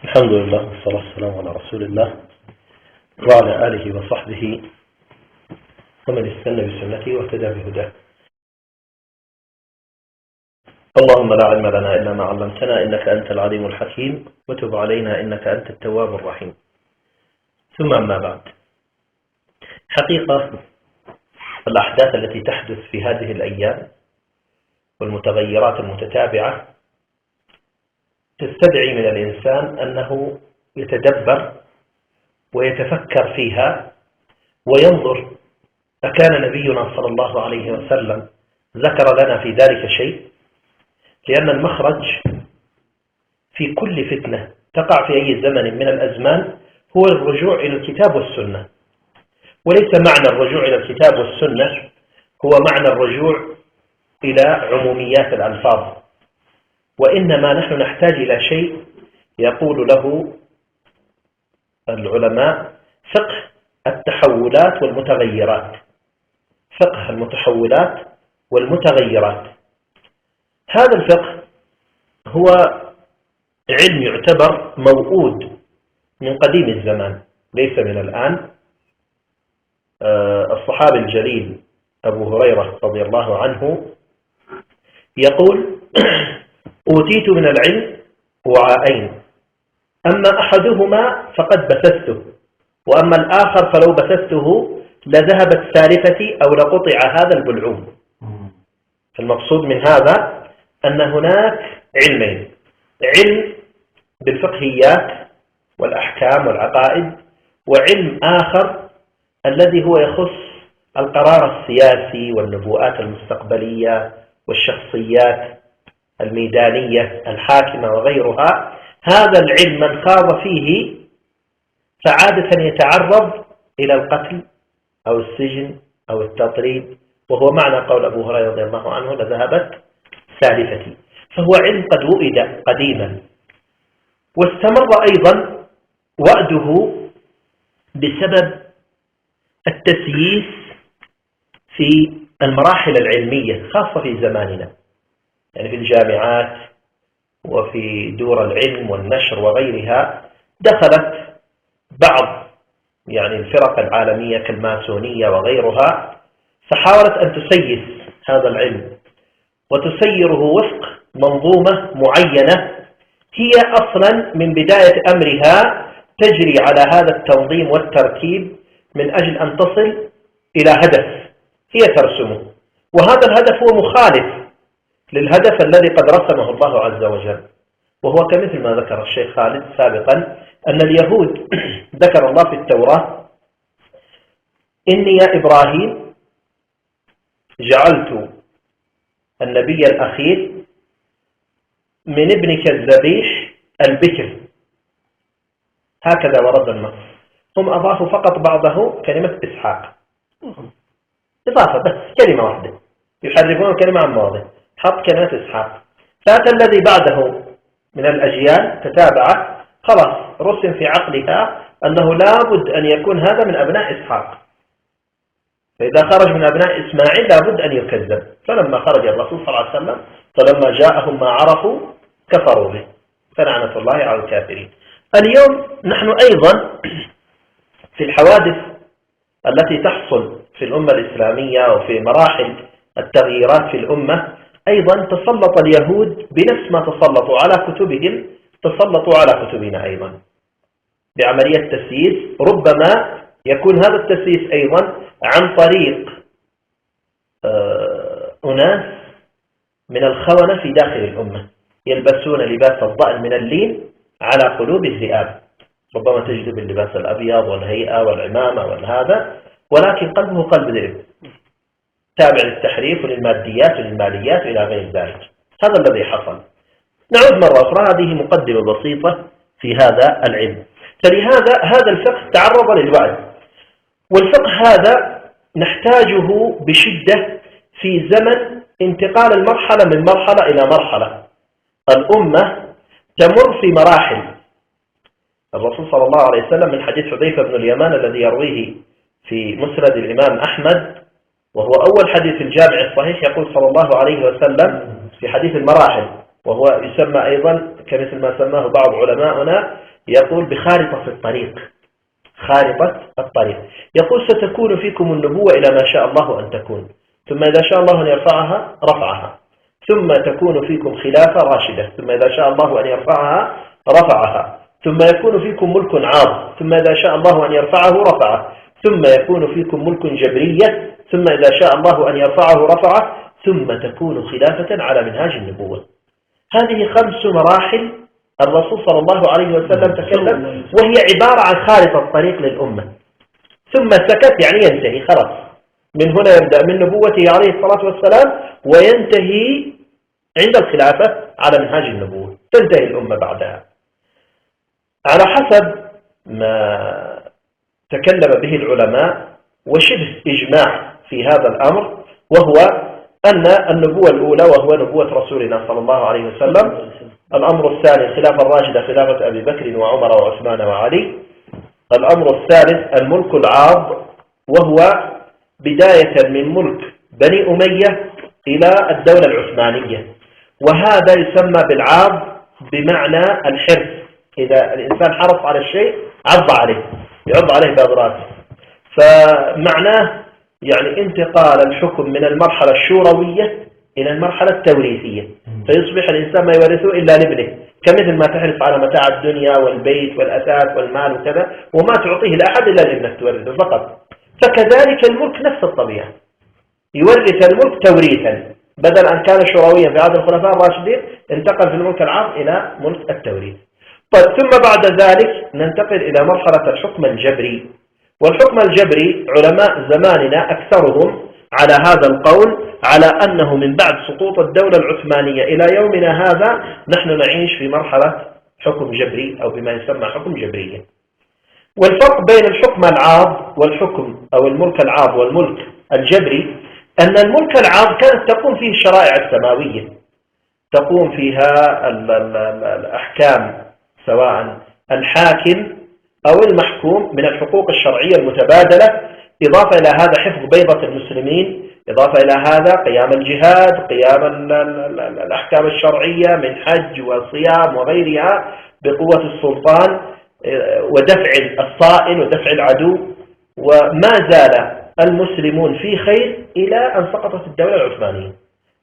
الحمد لله والصلاة والسلام على رسول الله وعلى آله وصحبه ومن استنى بسنته واهتدى بهداه. اللهم لا علم لنا إلا ما علمتنا إنك أنت العليم الحكيم وتب علينا إنك أنت التواب الرحيم. ثم أما بعد، حقيقة الأحداث التي تحدث في هذه الأيام والمتغيرات المتتابعة تستدعي من الإنسان أنه يتدبر ويتفكر فيها وينظر أكان نبينا صلى الله عليه وسلم ذكر لنا في ذلك شيء، لأن المخرج في كل فتنة تقع في أي زمن من الأزمان هو الرجوع إلى الكتاب والسنة، وليس معنى الرجوع إلى الكتاب والسنة هو معنى الرجوع إلى عموميات الألفاظ، وإنما نحن نحتاج إلى شيء يقول له العلماء فقه التحولات والمتغيرات. فقه المتحولات والمتغيرات، هذا الفقه هو علم يعتبر موؤود من قديم الزمان ليس من الآن. الصحابي الجليل أبو هريرة رضي الله عنه يقول: أوتيت من العلم وعاءين، أما أحدهما فقد بثثته، وأما الآخر فلو بثثته لذهبت سالفتي أو لقطع هذا البلعوم. المقصود من هذا أن هناك علمين: علم بالفقهيات والأحكام والعقائد، وعلم آخر الذي هو يخص القرار السياسي والنبوءات المستقبلية والشخصيات الميدانية الحاكمة وغيرها. هذا العلم من خاض فيه فعادة يتعرض إلى القتل أو السجن أو التطريد، وهو معنى قول أبو هريرة رضي الله عنه: لذهبت سالفتي. فهو علم قد وئد قديما، واستمر أيضا وأده بسبب التسييس في المراحل العلمية خاصة في زماننا، يعني في الجامعات وفي دور العلم والنشر وغيرها. دخلت بعض الفرق العالمية كالماسونية وغيرها، فحاولت أن تسيس هذا العلم وتسيره وفق منظومة معينة هي أصلا من بداية أمرها تجري على هذا التنظيم والترتيب من أجل أن تصل إلى هدف هي ترسمه، وهذا الهدف هو مخالف للهدف الذي قد رسمه الله عز وجل، وهو كمثل ما ذكر الشيخ خالد سابقا أن اليهود ذكر الله في التوراة: إني يا إبراهيم جعلت النبي الأخير من ابنك الذبيح البكر. هكذا ورد النص. هم أضافوا فقط بعضه كلمة إسحاق، إضافة بس كلمة واحدة، يحرفون الكلمة عن مواضع، حط كلمة إسحاق. فأتى الذي بعده من الأجيال تتابعت، خلاص رسم في عقلها أنه لابد أن يكون هذا من أبناء إسحاق، فإذا خرج من أبناء إسماعيل لابد أن يكذب. فلما خرج الرسول صلى الله عليه وسلم فلما جاءهم ما عرفوا كفروا به، فلعنة الله على الكافرين. اليوم نحن أيضا في الحوادث التي تحصل في الأمة الإسلامية وفي مراحل التغييرات في الأمة، أيضا تسلط اليهود بنفس ما تسلطوا على كتبهم تسلطوا على كتبنا أيضا بعملية تسييس. ربما يكون هذا التسييس أيضا عن طريق أناس من الخونة في داخل الأمة يلبسون لباس الضأن من اللين على قلوب الذئاب. ربما تجد باللباس الأبيض والهيئة والعمامة والهذا، ولكن قلبه قلب ذئب تابع للتحريف وللماديات وللماليات إلى غير ذلك. هذا الذي حصل. نعود مرة أخرى، هذه مقدمة بسيطة في هذا العلم. فلهذا هذا الفقه تعرض للوعد، والفقه هذا نحتاجه بشدة في زمن انتقال المرحلة من مرحلة إلى مرحلة. الأمة تمر في مراحل. الرسول صلى الله عليه وسلم من حديث حذيفة بن اليمان الذي يرويه في مسند الإمام أحمد، وهو أول حديث في الجامع الصحيح، يقول صلى الله عليه وسلم في حديث المراحل، وهو يسمى أيضا كمثل ما سماه بعض علماؤنا يقول بخارطة الطريق، خارطة الطريق. يقول ستكون فيكم النبوة إلى ما شاء الله أن تكون، ثم إذا شاء الله أن يرفعها رفعها، ثم تكون فيكم خلافة راشدة، ثم إذا شاء الله أن يرفعها رفعها، ثم يكون فيكم ملك عاض، ثم إذا شاء الله أن يرفعه رفعه، ثم يكون فيكم ملك جبرية، ثم إذا شاء الله أن يرفعه رفعه، ثم تكون خلافة على منهاج النبوة. هذه 5 مراحل الرسول صلى الله عليه وسلم تكلم، وهي عبارة عن خارطة الطريق للأمة. ثم سكت يعني ينتهي خلاص، من هنا يبدأ من نبوته عليه الصلاة والسلام وينتهي عند الخلافة على منهاج النبوة، تنتهي الأمة بعدها على حسب ما تكلم به العلماء وشبه إجماع في هذا الأمر، وهو أن النبوة الأولى وهو نبوة رسولنا صلى الله عليه وسلم. الأمر الثاني الخلافة الراشدة، خلافة أبي بكر وعمر وعثمان وعلي. الأمر الثالث الملك العاض، وهو بداية من ملك بني أمية إلى الدولة العثمانية، وهذا يسمى بالعاض بمعنى الحرص، إذا الإنسان حرص على الشيء عض عليه، يعض عليه بأضراسه، فمعناه يعني انتقال الحكم من المرحلة الشوروية إلى المرحلة التوريثية، فيصبح الإنسان ما يورثه إلا لابنه، كمثل ما تحرص على متاع الدنيا والبيت والأثاث والمال وكذا، وما تعطيه لأحد إلا لابنك تورثه فقط. فكذلك الملك نفس الطبيعة، يورث الملك توريثا، بدل أن كان شورويا في عهد الخلفاء الراشدين انتقل في الملك العام إلى ملك التوريث. طيب ثم بعد ذلك ننتقل إلى مرحلة الحكم الجبري. والحكم الجبري علماء زماننا أكثرهم على هذا القول، على أنه من بعد سقوط الدولة العثمانية إلى يومنا هذا نحن نعيش في مرحلة حكم جبري أو بما يسمى حكم جبريا. والفرق بين الحكم العاض والحكم أو الملك العاض والملك الجبري أن الملك العاض كانت تقوم فيه الشرائع السماوية، تقوم فيها الأحكام سواء الحاكم أو المحكوم من الحقوق الشرعية المتبادلة، إضافة إلى هذا حفظ بيضة المسلمين، إضافة إلى هذا قيام الجهاد، قيام الأحكام الشرعية من حج وصيام وغيرها بقوة السلطان، ودفع الصائل ودفع العدو. وما زال المسلمون في خير إلى أن سقطت الدولة العثمانية.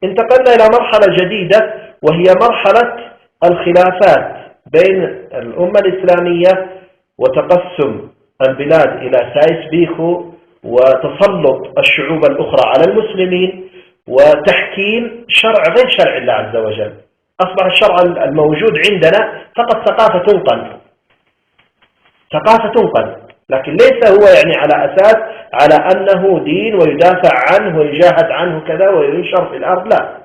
انتقلنا إلى مرحلة جديدة وهي مرحلة الخلافات بين الأمة الإسلامية وتقسم البلاد إلى سايس بيخو وتسلط الشعوب الأخرى على المسلمين وتحكيم شرع غير شرع الله عز وجل. أصبح الشرع الموجود عندنا فقط ثقافة تنقل، ثقافة تنقل، لكن ليس هو يعني على أساس على أنه دين ويدافع عنه ويجاهد عنه كذا وينشر في الأرض، لا،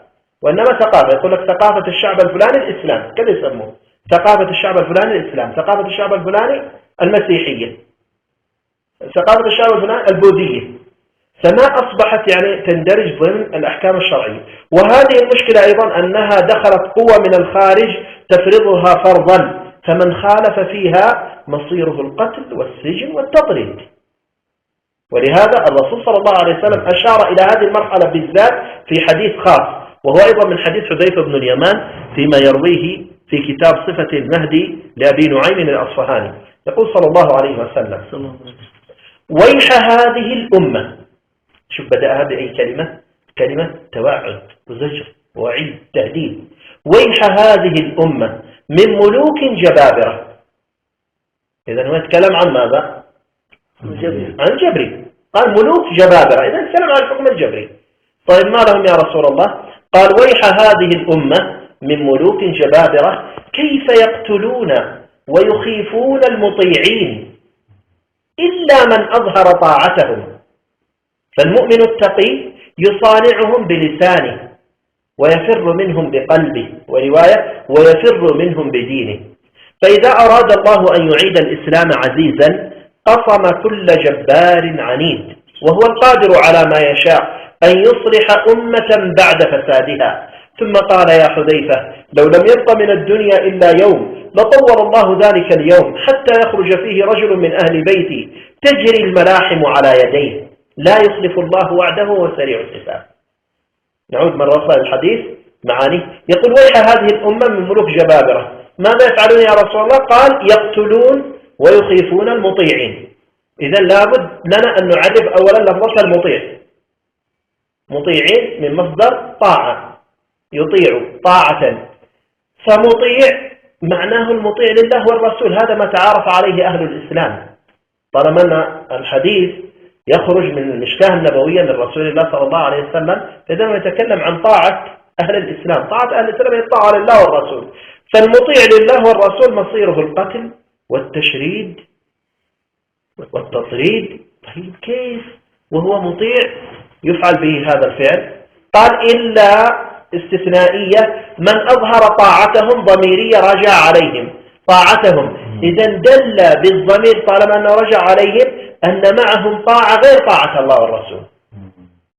وإنما ثقافة. يقول لك ثقافة الشعب الفلاني الإسلام، كذا يسموه، ثقافة الشعب الفلاني الإسلام، ثقافة الشعب الفلاني المسيحية، ثقافة الشعب الفلاني البوذية، فما أصبحت يعني تندرج ضمن الأحكام الشرعية. وهذه المشكلة أيضا أنها دخلت قوة من الخارج تفرضها فرضا، فمن خالف فيها مصيره القتل والسجن والتطريد. ولهذا الرسول صلى الله عليه وسلم أشار إلى هذه المرحلة بالذات في حديث خاص، وهو أيضا من حديث حذيفة بن اليمان فيما يرويه في كتاب صفة المهدي لأبي نعيم الأصفهاني. يقول صلى الله عليه وسلم: ويح هذه الأمة. شوف بدأها بأي كلمة؟ كلمة توعد وزجر ووعيد تهديد. ويح هذه الأمة من ملوك جبابرة. إذن هو يتكلم عن ماذا؟ عن الجبري. قال ملوك جبابرة، إذن يتكلم عن الحكم الجبري. طيب ما لهم يا رسول الله؟ قال ويح هذه الأمة من ملوك جبابرة كيف يقتلون ويخيفون المطيعين إلا من أظهر طاعتهم، فالمؤمن التقي يصانعهم بلسانه ويفر منهم بقلبه، ورواية ويفر منهم بدينه. فإذا أراد الله أن يعيد الإسلام عزيزا قصم كل جبار عنيد، وهو القادر على ما يشاء أن يصلح أمة بعد فسادها. ثم قال يا حذيفة: لو لم يبق من الدنيا إلا يوم لطول الله ذلك اليوم حتى يخرج فيه رجل من أهل بيتي تجري الملاحم على يديه، لا يخلف الله وعده وسريع الحساب. نعود مرة أخرى للحديث معاني. يقول ويح هذه الأمة من ملوك جبابرة، ماذا يفعلون يا رسول الله؟ قال يقتلون ويخيفون المطيعين. إذن لابد لنا أن نعرف أولا لفظة المطيع. مطيعين من مصدر طاعة، يطيع طاعة، فمطيع معناه المطيع لله والرسول. هذا ما تعارف عليه أهل الإسلام. طالما أن الحديث يخرج من المشكاة النبوية من رسول الله صلى الله عليه وسلم، فإذا يتكلم عن طاعة أهل الإسلام. طاعة أهل الإسلام هي الطاعة لله والرسول. فالمطيع لله والرسول مصيره القتل والتشريد والتطريد. طيب كيف وهو مطيع يفعل به هذا الفعل؟ قال إلا استثنائية من أظهر طاعتهم ضميرية رجع عليهم طاعتهم. إذا دل بالضمير طالما أنه رجع عليهم أن معهم طاعة غير طاعة الله والرسول.